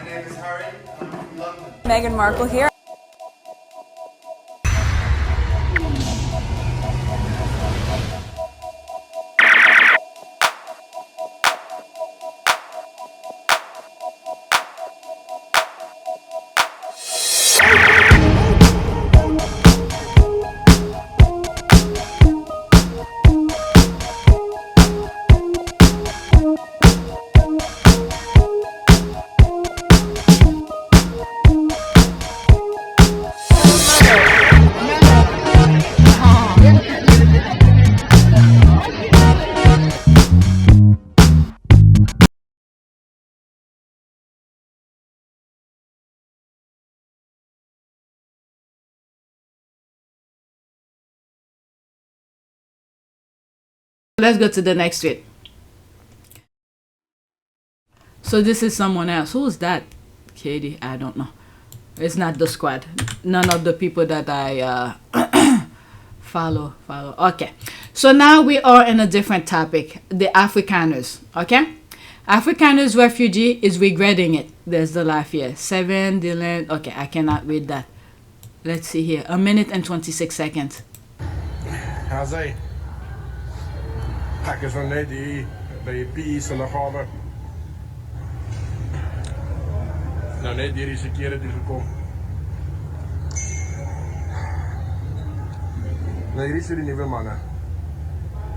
name is Harry. I'm from London. Meghan Markle here. Let's go to the next tweet. So this is someone else. Who's that? Katie? I don't know. It's not the squad. None of the people that I follow. Okay. So now we are in a different topic. The Afrikaners. Okay. Afrikaners refugee is regretting it. There's the life here. 7 Dylan. Okay, I cannot read that. Let's see here. 1 minute and 26 seconds. How's it? Ek is nou net hier by die PE's in die gawe. Nou net hierdie security gekom. Nou hierdie is die nuwe manne.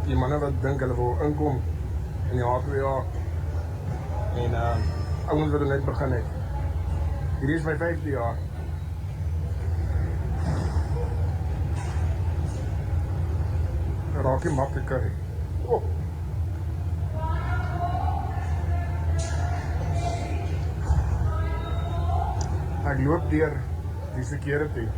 Die manne wat dink hulle wil inkom in die H2A. En ouens wat net begin het. Hierdie is my 5de jaar. Raak nie makliker. Oh. Ek loop deur die security.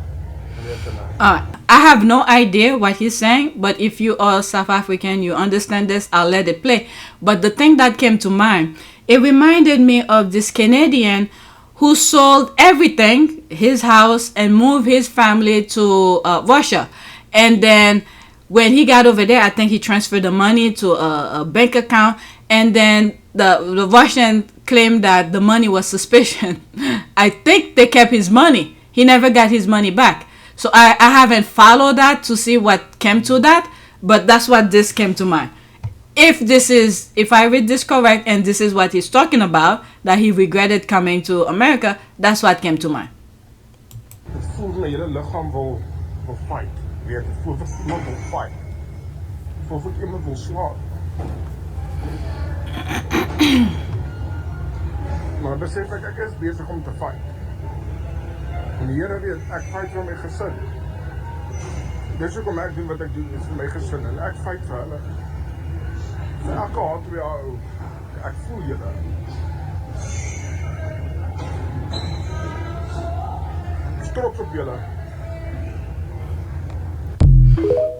I have no idea what he's saying, but if you are South African, you understand this, I'll let it play. But the thing that came to mind, it reminded me of this Canadian who sold everything, his house, and moved his family to Russia. And then when he got over there, I think he transferred the money to a bank account, and then the Russian claimed that the money was suspicious. I think they kept his money. He never got his money back. So I haven't followed that to see what came to that, but that's what this came to mind. If I read this correct and this is what he's talking about, that he regretted coming to America, that's what came to mind. Het voelt my hele liggaam wil fight. Weet, het voelt of iemand wil fight. Het voelt of iemand wil slaan. Maar besef ek is besig om te fight. En die Here weet, ek fight vir my gesin. Dis hoekom ek doen wat ek doen, is vir my gesin. En ek fight vir hulle. Vir elke H2A ou. Ek voel julle. Ek is trots op julle.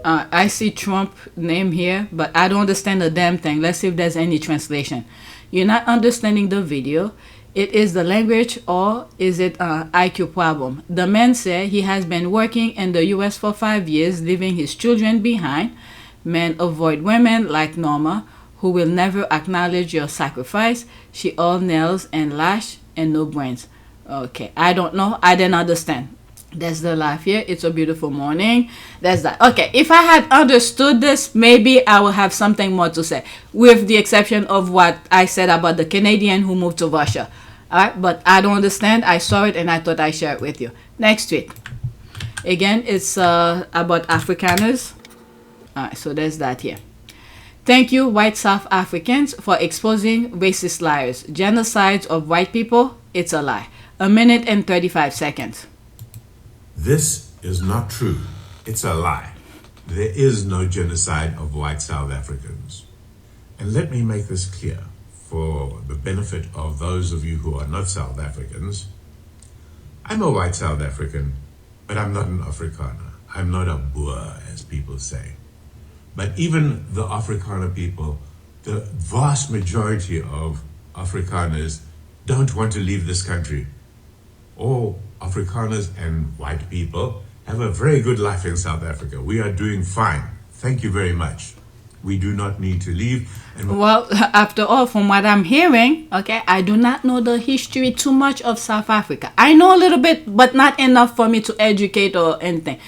I see Trump name here, but I don't understand a damn thing. Let's see if there's any translation. You're not understanding the video. It is the language, or is it an IQ problem? The man said he has been working in the US for 5 years, leaving his children behind. Men avoid women like Norma, who will never acknowledge your sacrifice. She all nails and lash and no brains. Okay, I don't know. I didn't understand. There's the life here. It's a beautiful morning. There's that. Okay, if I had understood this, maybe I would have something more to say, with the exception of what I said about the Canadian who moved to Russia. All right, but I don't understand. I saw it and I thought I'd share it with you. Next tweet. Again, it's about Afrikaners. All right, so there's that here. Thank you, white South Africans, for exposing racist liars. Genocides of white people, it's a lie. 1 minute and 35 seconds. This is not true. It's a lie. There is no genocide of white South Africans. And let me make this clear for the benefit of those of you who are not South Africans. I'm a white South African, but I'm not an Afrikaner. I'm not a Boer, as people say. But even the Afrikaner people, the vast majority of Afrikaners don't want to leave this country. All Afrikaners and white people have a very good life in South Africa. We are doing fine. Thank you very much. we do not need to leave. And Well, after all, from what I'm hearing, okay, I do not know the history too much of South Africa. I know a little bit, but not enough for me to educate or anything.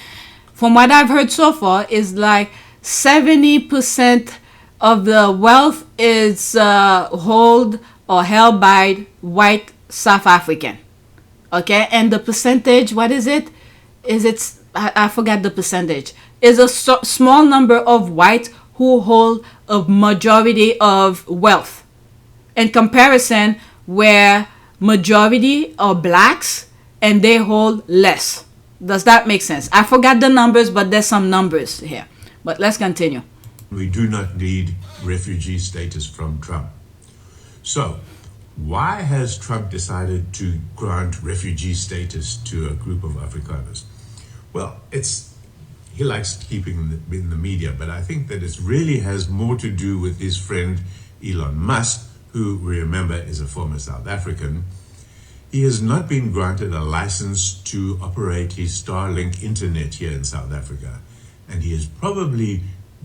From what I've heard so far, is like 70% of the wealth is held by white South African. Okay, and the percentage, what is it? I forgot the percentage. Is a small number of whites who hold a majority of wealth. In comparison, where majority are blacks and they hold less. Does that make sense? I forgot the numbers, but there's some numbers here. But let's continue. we do not need refugee status from Trump. So, why has Trump decided to grant refugee status to a group of Afrikaners? Well, he likes keeping in the media, but I think that it really has more to do with his friend Elon Musk, who, remember, is a former South African. He has not been granted a license to operate his Starlink internet here in South Africa. And he has probably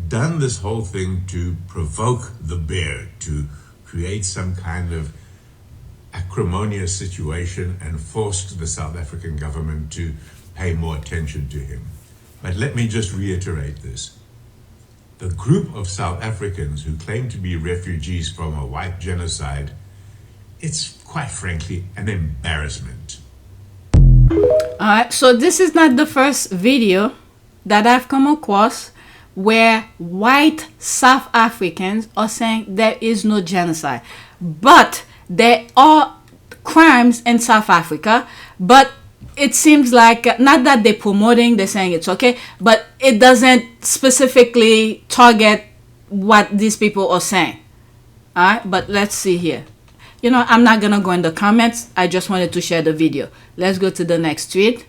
done this whole thing to provoke the bear, to create some kind of acrimonious situation and forced the South African government to pay more attention to him. But let me just reiterate this. The group of South Africans who claim to be refugees from a white genocide, it's quite frankly an embarrassment. Alright, so this is not the first video that I've come across where white South Africans are saying there is no genocide. But there are crimes in South Africa, but it seems like not that they're promoting, they're saying it's okay, but it doesn't specifically target what these people are saying. Alright, but let's see here. You know, I'm not gonna go in the comments. I just wanted to share the video. Let's go to the next tweet.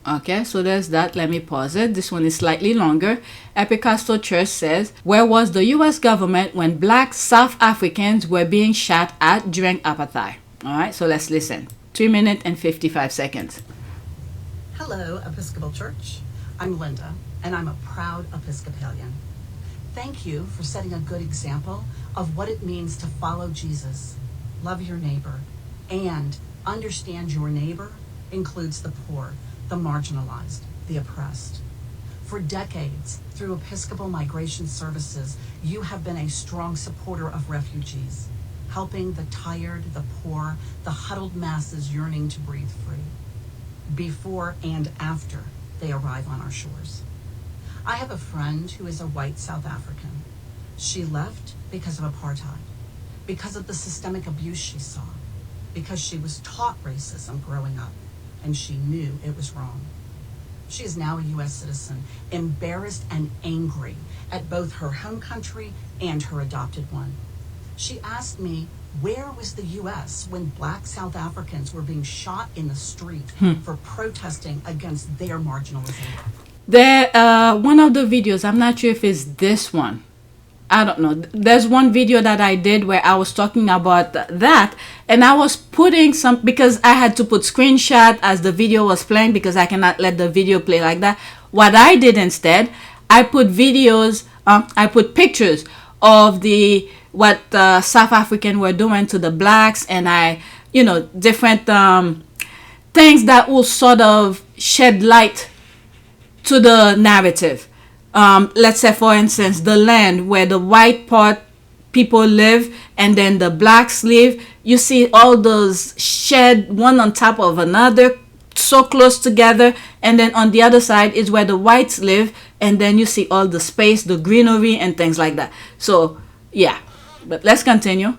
Okay, so there's that. Let me pause it. This one is slightly longer. Episcopal Church says, where was the US government when black South Africans were being shot at during apartheid? Alright, so let's listen. 3 minutes and 55 seconds. Hello, Episcopal Church. I'm Linda, and I'm a proud Episcopalian. Thank you for setting a good example of what it means to follow Jesus, love your neighbor, and understand your neighbor includes the poor, the marginalized, the oppressed. For decades, through Episcopal Migration Services, you have been a strong supporter of refugees, helping the tired, the poor, the huddled masses yearning to breathe free, before and after they arrive on our shores. I have a friend who is a white South African. She left because of apartheid, because of the systemic abuse she saw, because she was taught racism growing up, and she knew it was wrong. She is now a U.S. citizen, embarrassed and angry at both her home country and her adopted one. She asked me, where was the U.S. when black South Africans were being shot in the street for protesting against their marginalization? One of the videos, I'm not sure if it's this one. I don't know. There's one video that I did where I was talking about that, and I was putting some, because I had to put screenshot as the video was playing because I cannot let the video play like that. What I did instead, I put videos, I put pictures of what South African were doing to the blacks, and different things that will sort of shed light to the narrative. Let's say, for instance, the land where the white part people live and then the blacks live. You see all those shed one on top of another, so close together, and then on the other side is where the whites live, and then you see all the space, the greenery, and things like that. So yeah, but let's continue.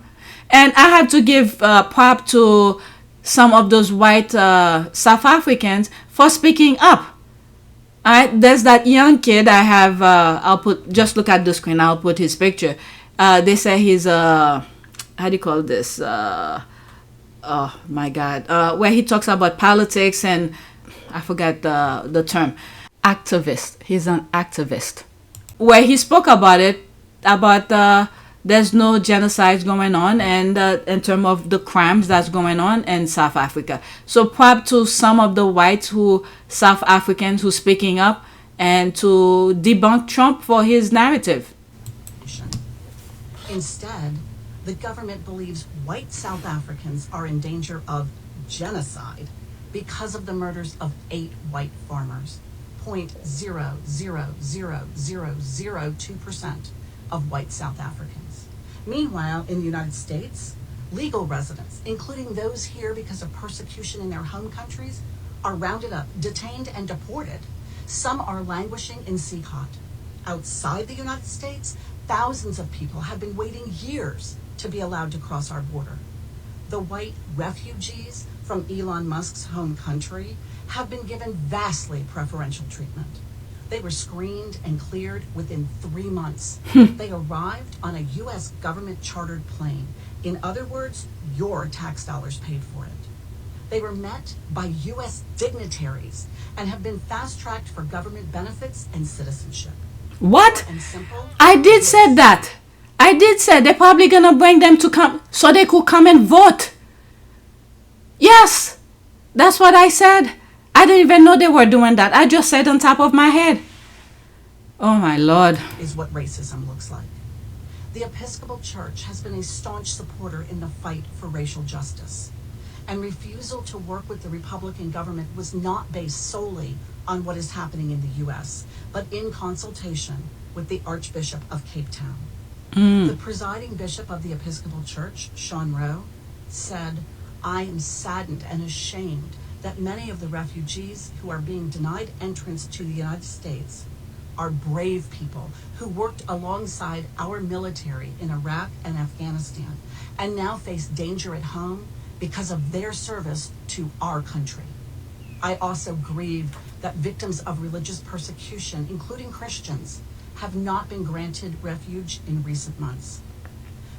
And I have to give prop to some of those white South Africans for speaking up. Alright, there's that young kid I have, just look at the screen, I'll put his picture. They say he's how do you call this? Oh my God. Where he talks about politics and I forgot the term. Activist. He's an activist. Where he spoke about it, about there's no genocide going on, and in terms of the crimes that's going on in South Africa. So prop to some of the whites South Africans who speaking up and to debunk Trump for his narrative. Instead, the government believes white South Africans are in danger of genocide because of the murders of 8 white farmers. 0.00002% of white South Africans. Meanwhile, in the United States, legal residents, including those here because of persecution in their home countries, are rounded up, detained, and deported. Some are languishing in CCOT. Outside the United States, thousands of people have been waiting years to be allowed to cross our border. The white refugees from Elon Musk's home country have been given vastly preferential treatment. They were screened and cleared within 3 months. They arrived on a U.S. government-chartered plane. In other words, your tax dollars paid for it. They were met by U.S. dignitaries and have been fast-tracked for government benefits and citizenship. What? And simple, I did say that. I did say they're probably gonna bring them to come so they could come and vote. Yes, that's what I said. I didn't even know they were doing that. I just said on top of my head. Oh my Lord. Is what racism looks like. The Episcopal Church has been a staunch supporter in the fight for racial justice. And refusal to work with the Republican government was not based solely on what is happening in the U.S., but in consultation with the Archbishop of Cape Town. The presiding bishop of the Episcopal Church, Sean Rowe, said, "I am saddened and ashamed that many of the refugees who are being denied entrance to the United States are brave people who worked alongside our military in Iraq and Afghanistan and now face danger at home because of their service to our country. I also grieve that victims of religious persecution, including Christians, have not been granted refuge in recent months.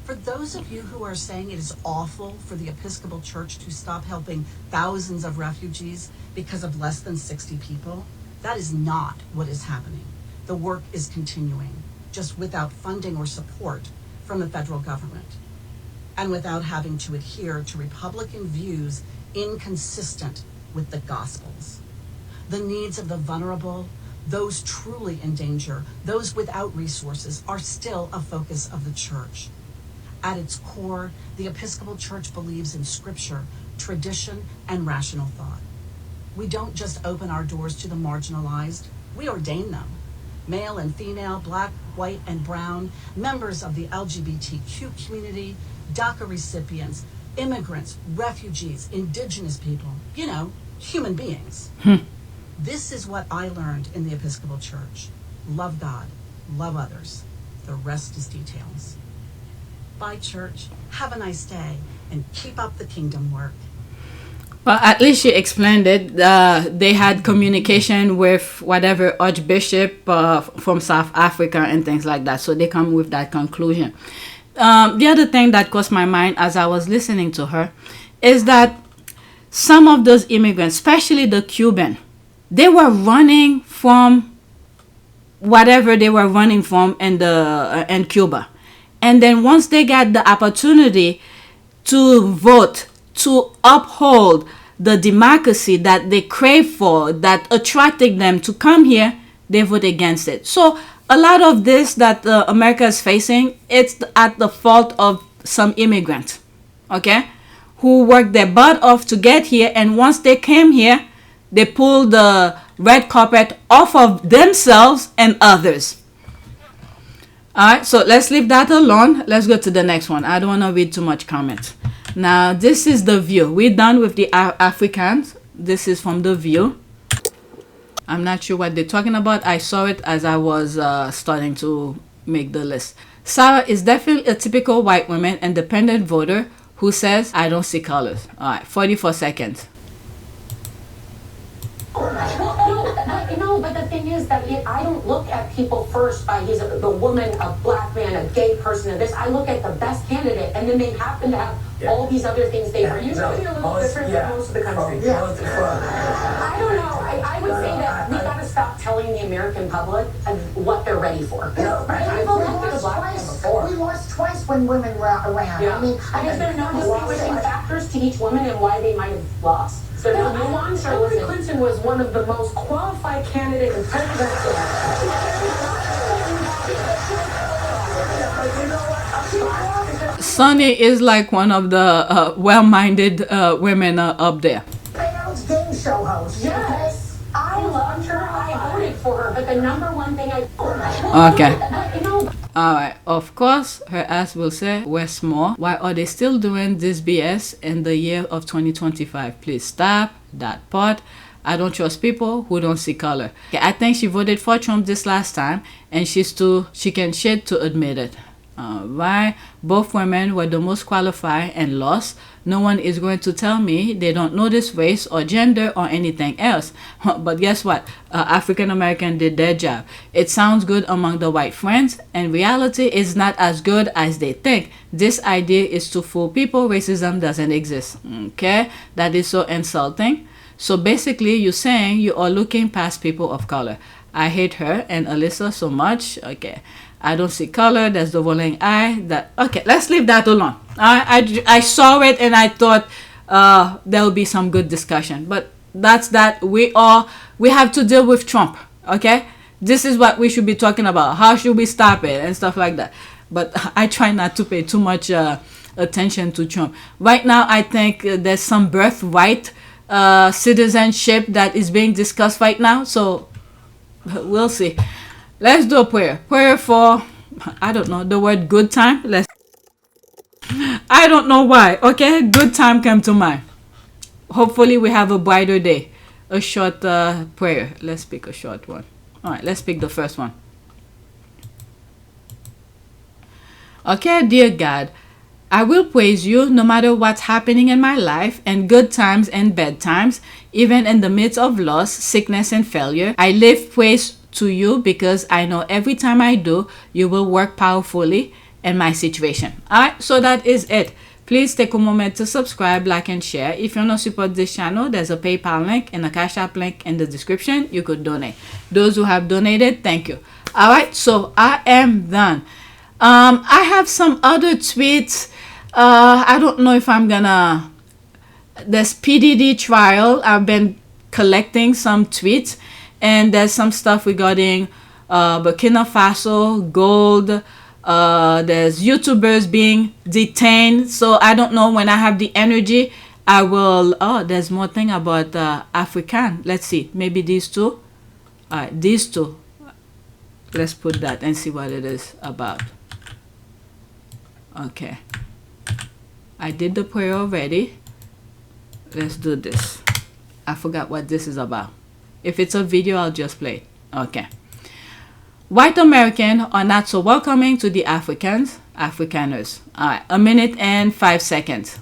For those of you who are saying it is awful for the Episcopal Church to stop helping thousands of refugees because of less than 60 people, that is not what is happening. The work is continuing, just without funding or support from the federal government, and without having to adhere to Republican views inconsistent with the Gospels. The needs of the vulnerable, those truly in danger, those without resources, are still a focus of the church. At its core, the Episcopal Church believes in scripture, tradition, and rational thought. We don't just open our doors to the marginalized, we ordain them. Male and female, black, white, and brown, members of the LGBTQ community, DACA recipients, immigrants, refugees, indigenous people, you know, human beings. This is what I learned in the Episcopal Church. Love God, love others. The rest is details. Bye, church. Have a nice day and keep up the kingdom work. Well, at least she explained it. They had communication with whatever archbishop from South Africa and things like that. So they come with that conclusion. The other thing that crossed my mind as I was listening to her is that some of those immigrants, especially the Cuban, they were running from whatever they were running from in Cuba. And then once they got the opportunity to vote, to uphold the democracy that they crave for, that attracted them to come here, they vote against it. So a lot of this that America is facing, it's at the fault of some immigrants, okay, who worked their butt off to get here. And once they came here, they pulled the red carpet off of themselves and others. All right, so let's leave that alone. Let's go to the next one. I don't want to read too much comment. Now, this is The View. We're done with the Afrikans. This is from The View. I'm not sure what they're talking about. I saw it as I was starting to make the list. Sara is definitely a typical white woman, independent voter who says, I don't see colors. All right, 44 seconds. No, but the thing is that I don't look at people first by he's the woman, a black man, a gay person, and this. I look at the best candidate, and then they happen to have all these other things they bring. Usually a little different than most of the country. I don't know. I would say that we got to stop telling the American public what they're ready for. Right? We lost twice when women were around. Yeah. I mean, is there no distinguishing factors to each woman and why they might have lost? So no nuance, or was it? Clinton was one of the most qualified candidates in presidential. Sunny is like one of the well-minded women up there. Game show host. Yes, I loved her. I voted for her, but the number one thing I. Okay. You know. Alright, of course, her ass will say, where's more? Why are they still doing this BS in the year of 2025? Please stop that part. I don't trust people who don't see color. Okay, I think she voted for Trump this last time, and she can shit to admit it. Why? Both women were the most qualified and lost. No one is going to tell me they don't know this race or gender or anything else. But guess what? African American did their job. It sounds good among the white friends, and reality is not as good as they think. This idea is to fool people. Racism doesn't exist. Okay? That is so insulting. So basically, you're saying you are looking past people of color. I hate her and Alyssa so much. Okay. I don't see color. There's the rolling eye. Okay, let's leave that alone. I saw it and I thought there will be some good discussion. But that's that. We have to deal with Trump. Okay, this is what we should be talking about. How should we stop it and stuff like that. But I try not to pay too much attention to Trump right now. I think there's some birthright citizenship that is being discussed right now. So we'll see. Let's do a prayer. Prayer for, I don't know, the word good time. I don't know why. Okay, good time came to mind. Hopefully we have a brighter day. A short prayer. Let's pick a short one. All right, let's pick the first one. Okay, dear God, I will praise you no matter what's happening in my life, and good times and bad times, even in the midst of loss, sickness, and failure. I live praise to you because I know every time I do, you will work powerfully in my situation. Alright, so that is it. Please take a moment to subscribe, like, and share. If you want to support this channel, there's a PayPal link and a Cash App link in the description. You could donate. Those who have donated, thank you. Alright, so I am done. I have some other tweets. I don't know if I'm gonna. There's PDD trial. I've been collecting some tweets. And there's some stuff regarding Burkina Faso, gold. There's YouTubers being detained. So I don't know, when I have the energy, I will. Oh, there's more thing about Afrikan. Let's see. Maybe these two. All right, these two. Let's put that and see what it is about. Okay. I did the prayer already. Let's do this. I forgot what this is about. If it's a video, I'll just play it. Okay. White Americans are not so welcoming to the Afrikaners. All right, 1 minute and 5 seconds.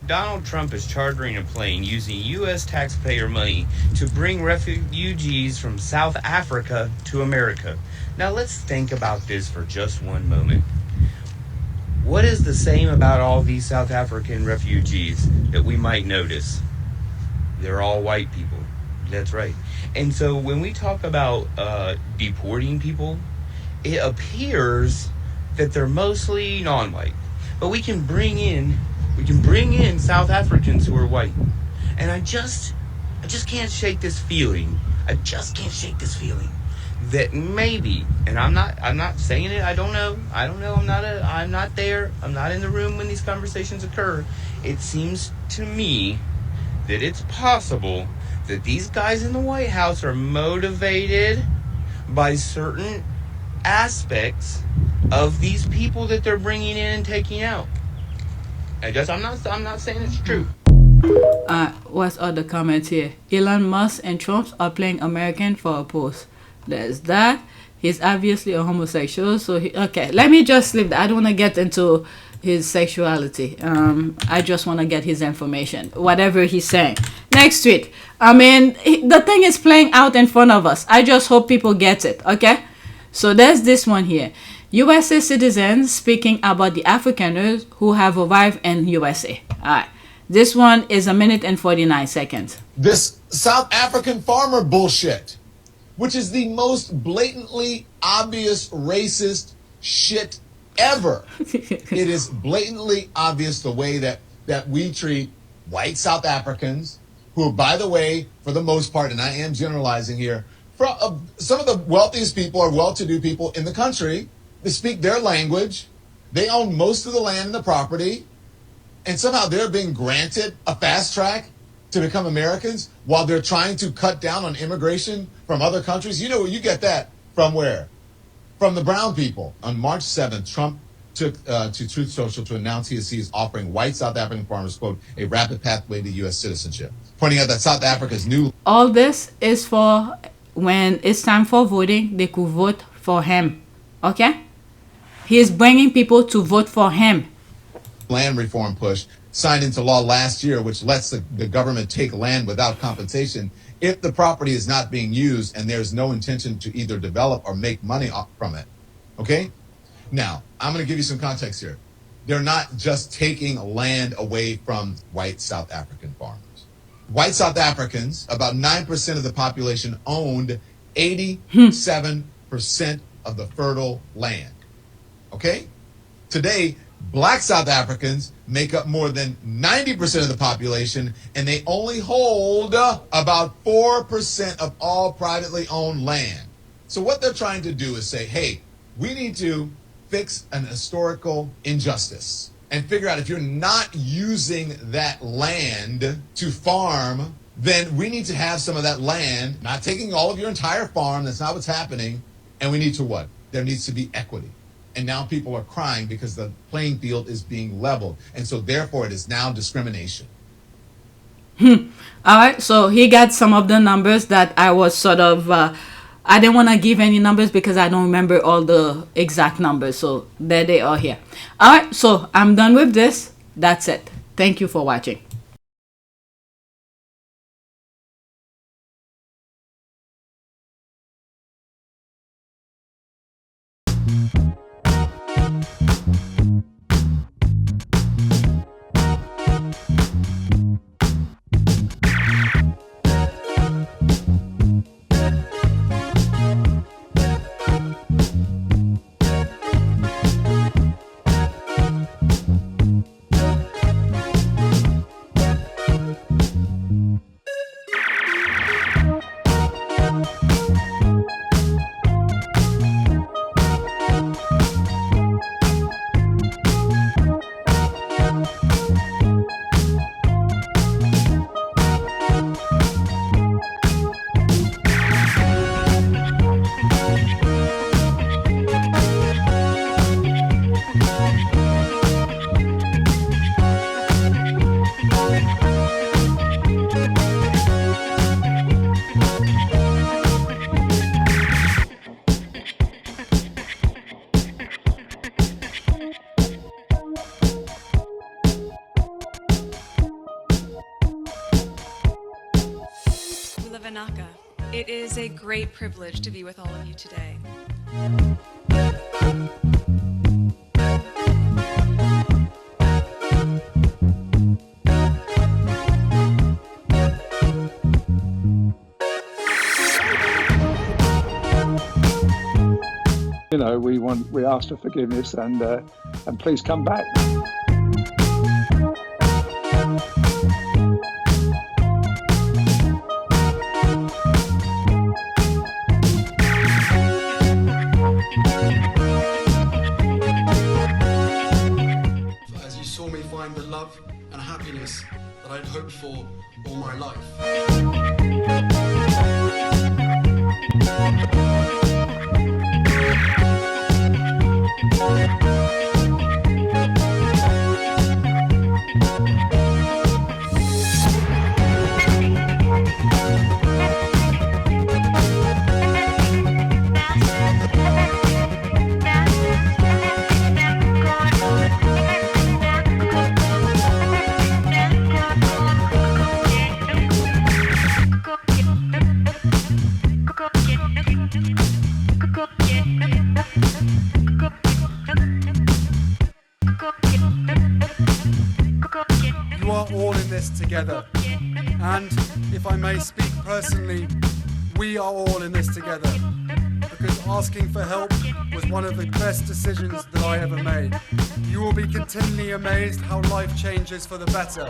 Donald Trump is chartering a plane using U.S. taxpayer money to bring refugees from South Africa to America. Now let's think about this for just one moment. What is the same about all these South African refugees that we might notice? They're all white people. That's right. And so when we talk about deporting people, it appears that they're mostly non-white. But we can bring in South Africans who are white. And I just can't shake this feeling. I just can't shake this feeling that maybe, and I'm not saying it, I don't know, I'm not there, I'm not in the room when these conversations occur. It seems to me that it's possible that these guys in the White House are motivated by certain aspects of these people that they're bringing in and taking out. I'm not saying it's true. What's other comments here? Elon Musk and Trump are playing American for a pose. There's that. He's obviously a homosexual. So okay, let me just leave that. I don't want to get into his sexuality. I just want to get his information, whatever he's saying. Next tweet. I mean, the thing is playing out in front of us. I just hope people get it. Okay, so there's this one here. USA citizens speaking about the Afrikaners who have arrived in USA. All right, this one is 1 minute and 49 seconds. This South African farmer bullshit, which is the most blatantly obvious racist shit ever. It is blatantly obvious the way that we treat white South Africans, who, by the way, for the most part, and I am generalizing here, some of the wealthiest people are well-to-do people in the country. They speak their language. They own most of the land and the property. And somehow they're being granted a fast track to become Americans while they're trying to cut down on immigration from other countries. You know, you get that from where? From the brown people. On March 7th, Trump took to Truth Social to announce he is offering white South African farmers, quote, a rapid pathway to U.S. citizenship, pointing out that South Africa's new... All this is for when it's time for voting, they could vote for him. Okay? He is bringing people to vote for him. Land reform push signed into law last year, which lets the government take land without compensation if the property is not being used and there's no intention to either develop or make money from it. Okay? Now, I'm going to give you some context here. They're not just taking land away from white South African farmers. White South Africans, about 9% of the population, owned 87% of the fertile land. Okay? Today, black South Africans make up more than 90% of the population, and they only hold about 4% of all privately owned land. So what they're trying to do is say, hey, we need to fix an historical injustice and figure out if you're not using that land to farm, then we need to have some of that land, not taking all of your entire farm. That's not what's happening. And we need to what? There needs to be equity. And now people are crying because the playing field is being leveled. And so therefore it is now discrimination. All right. So he got some of the numbers that I was sort of, I didn't want to give any numbers because I don't remember all the exact numbers. So there they are here. All right. So I'm done with this. That's it. Thank you for watching. It is a great privilege to be with all of you today. You know, we ask for forgiveness and please come back. As you saw me find the love and happiness that I'd hoped for all my life. You are all in this together, and if I may speak personally, we are all in this together, because asking for help was one of the best decisions that I ever made. You will be continually amazed how life changes for the better